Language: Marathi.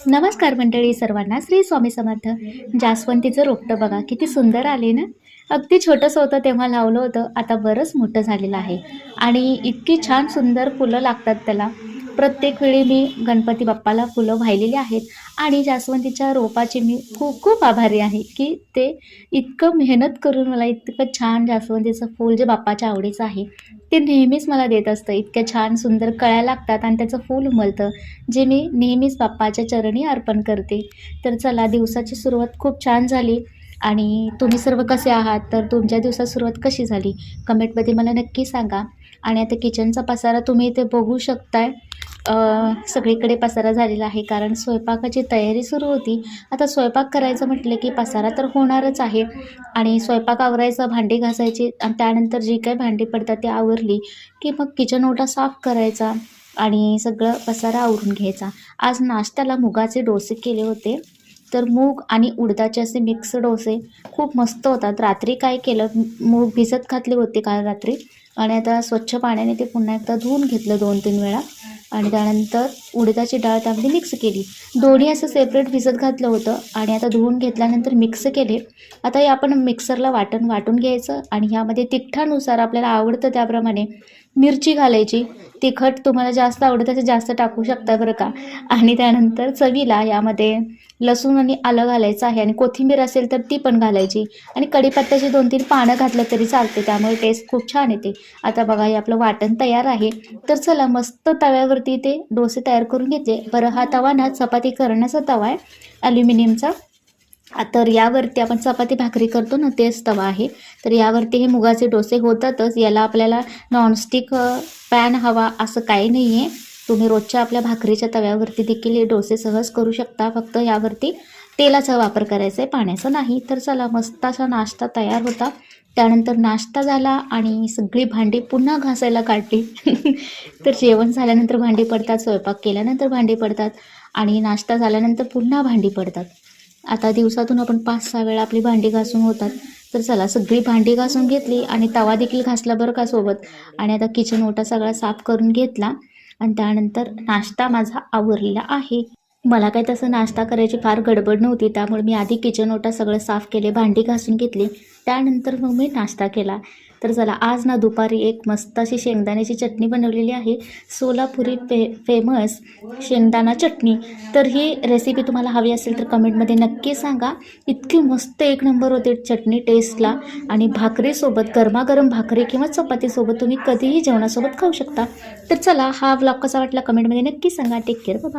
नमस्कार मंडळी सर्वांना, श्री स्वामी समर्थ. जास्वंदीचं रोपटं बघा किती सुंदर आले ना. अगदी छोटंसं होतं तेव्हा लावलं होतं, आता बरंच मोठं झालेलं आहे आणि इतकी छान सुंदर फुलं लागतात त्याला. प्रत्येक वेळी मी गणपती बाप्पाला फुलं वाहिलेली आहेत आणि जास्वंदीच्या रोपाची मी खूप खूप आभारी आहे की ते इतकं मेहनत करून मला इतकं छान जास्वंदीचं फूल जे बाप्पाच्या आवडीचं आहे ते नेहमीच मला देत असतं. इतक्या छान सुंदर कळ्या लागतात आणि त्याचं फूल उमलतं, जे मी नेहमीच बाप्पाच्या चरणी अर्पण करते. तर चला, दिवसाची सुरुवात खूप छान झाली आणि तुम्ही सर्व कसे आहात? तर तुमच्या दिवसात सुरुवात कशी झाली कमेंटमध्ये मला नक्की सांगा. आणि आता किचनचा पसारा तुम्ही इथे बघू शकताय. सगळीकडे पसारा झालेला आहे कारण स्वयंपाकाची तयारी सुरू होती. आता स्वयंपाक करायचं म्हटलं की पसारा तर होणारच आहे आणि स्वयंपाक आवरायचा, भांडी घासायची आणि त्यानंतर जी काही भांडी पडतात ती आवरली की मग किचन ओटा साफ करायचा आणि सगळं पसारा आवरून घ्यायचा. आज नाश्त्याला मुगाचे डोसे केले होते. तर मूग आणि उडदाचे असे मिक्स डोसे खूप मस्त होतात. रात्री काय केलं, मूग भिजत घातले होते काल रात्री आणि आता स्वच्छ पाण्याने ते पुन्हा एकदा धुवून घेतलं 2-3 वेळा आणि त्यानंतर उडदाची डाळ त्यामध्ये मिक्स केली. दोन्ही असं सेपरेट भिजत घातलं होतं आणि आता धुवून घेतल्यानंतर मिक्स केले. आता हे आपण मिक्सरला वाटून घ्यायचं आणि ह्यामध्ये तिखटानुसार आपल्याला आवडतं त्याप्रमाणे मिरची घालायची. तिखट तुम्हाला जास्त आवडत असेल जास्त टाकू शकता बरं का. आणि त्यानंतर चवीला यामध्ये लसूण आणि आलं घालायचं आहे आणि कोथिंबीर असेल तर ती पण घालायची आणि कढीपत्त्याची 2-3 पानं घातलं तरी चालते, त्यामुळे टेस्ट खूप छान येते. आता बघा हे आपलं वाटण तयार आहे. तर चला, मस्त तव्यावरती ते डोसे तयार करून घेतले. बरं, हा तवा ना चपाती करण्याचा तवा आहे ॲल्युमिनियमचा. तर यावरती आपण चपाती भाकरी करतो ना, तेच तवा आहे. तर यावरती हे मुगाचे डोसे होतातच. याला आपल्याला नॉनस्टिक पॅन हवा असं काही नाही आहे. तुम्ही रोजच्या आपल्या भाकरीच्या तव्यावरती देखील हे डोसे सहज करू शकता. फक्त यावरती तेलाचा वापर करायचा आहे, पाण्याचा नाही. तर चला, मस्त असा नाश्ता तयार होता. त्यानंतर नाश्ता झाला आणि सगळी भांडी पुन्हा घासायला काढली. तर जेवण झाल्यानंतर भांडी पडतात, स्वयंपाक केल्यानंतर भांडी पडतात आणि नाश्ता झाल्यानंतर पुन्हा भांडी पडतात. आता दिवसातून आपण 5-6 वेळा आपली भांडी घासून होतात. तर चला, सगळी भांडी घासून घेतली आणि तवा देखील घासला बरं का सोबत. आणि आता किचन ओटा सगळा साफ करून घेतला आणि त्यानंतर नाश्ता माझा आवरलेला आहे. मला काही तसं नाश्ता करायची फार गडबड नव्हती, त्यामुळे मी आधी किचन ओटा सगळं साफ केले, भांडी घासून घेतली, त्यानंतर मग मी नाश्ता केला. तर चला, आज ना दुपारी एक मस्त अशी शेंगदाण्याची चटणी बनवलेली आहे, सोलापुरी फेमस शेंगदाणा चटणी. तर ही रेसिपी तुम्हाला हवी असेल तर कमेंटमध्ये नक्की सांगा. इतकी मस्त एक नंबर होते चटणी टेस्टला आणि भाकरीसोबत, गरमागरम भाकरी किंवा चपातीसोबत तुम्ही कधीही जेवणासोबत खाऊ शकता. तर चला, हा व्लॉग कसा वाटला कमेंटमध्ये नक्की सांगा. टेक केअर, बाबा.